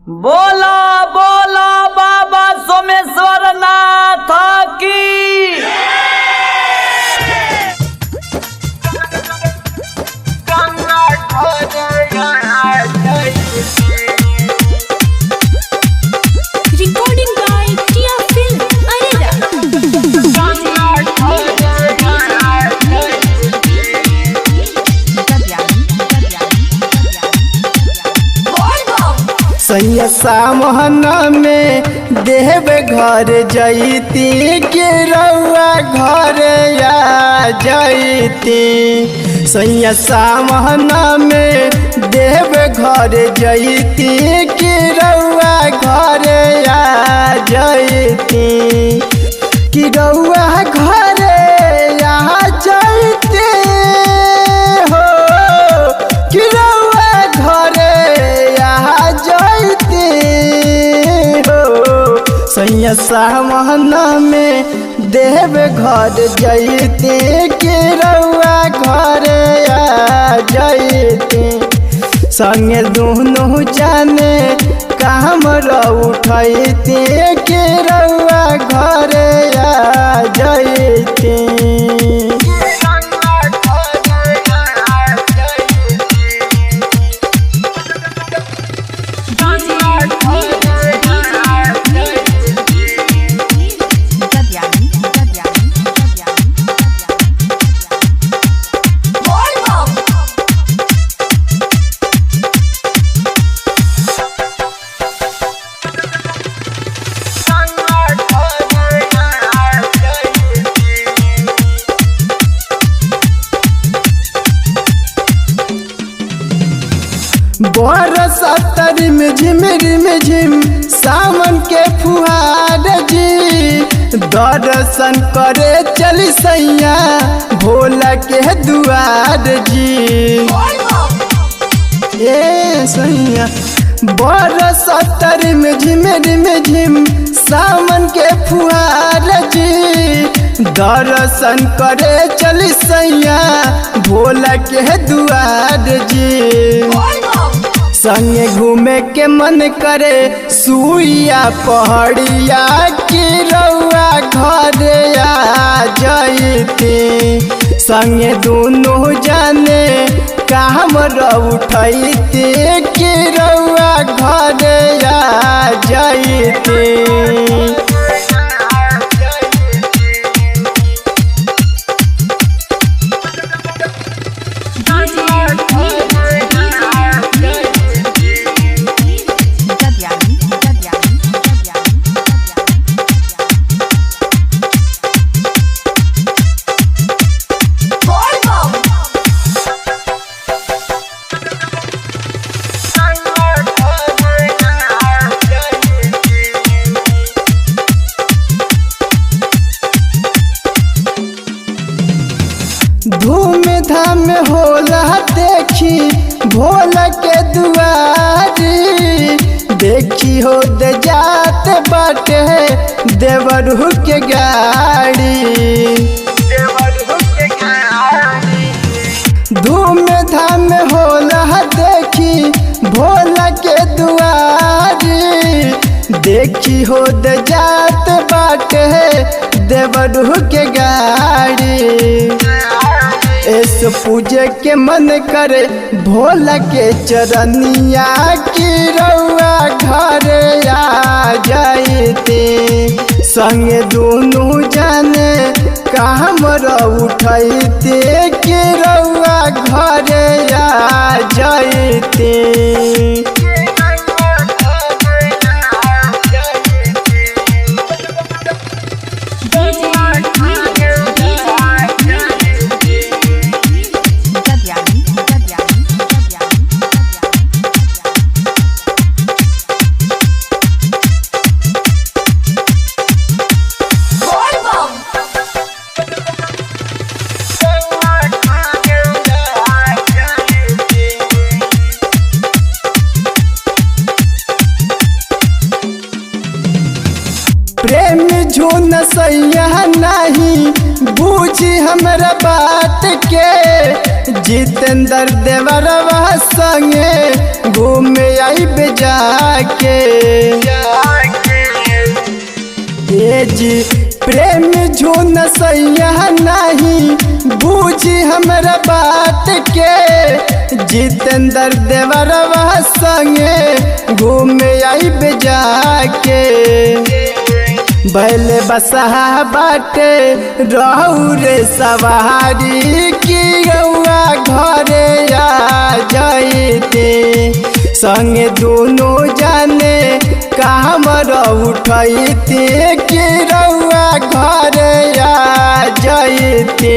बोला बोला बाबा सोमेश्वर नाथ की। Recording by Tia Film Arera। सैया सामहन में देव घर जैती के रउआ घर आ जैती। सैया सामहन में देव घर जैती के रउआ घर आ जैती। कि रउआ घर आ जैती हो, कि रउआ घर आ जैती हो। सैया सामहन में देव घर जैती के रउआ घर आ जैती। संगे दोनों जाने काम उठैती के रउआ घर आ जैती। बरसत रिम झिम सावन के फुहार जी। दर्शन करे चली सैया भोला के दुआर जी। ए सैया बरसत रिम झिम सावन के फुहार जी। दर्शन करे चली सैया भोला के दुआर जी। संगे घूमे के मन करे सुइया पहाड़िया की रउआ घर आ जैती। संगे दोनों जाने काम उठैती कि रउआ घर आ जैती। धूम धाम होला देखी भोला के दुआरी। देखी हो दे जात बाटे देवरू के गाड़ी। धूम धाम होला देखी भोला के दुआरी। देखी हो दे जात बाटे देवरू के गाड़ी। इस पूजे के मन करे भोला के चरनिया की रउआ घर आ जैती। संगे दोनों जाने काम उठैती कि रउआ घर आ जैती। प्रेम झून सैया नहीं बूझी हमरा बात के। जितेंद्र देवरवा संगे घूमे आइब जाके। ए जी प्रेम झून सैया नहीं बूझी हमरा बात के, जितेंद्र देवरवा संगे घूमे आइब जाके। बैल बसहा बाटे रहू रे सवारी की गौआ घरे आ जाइते, संगे दोनों जाने काम उठैते कि रउआ घरे आ जाइते।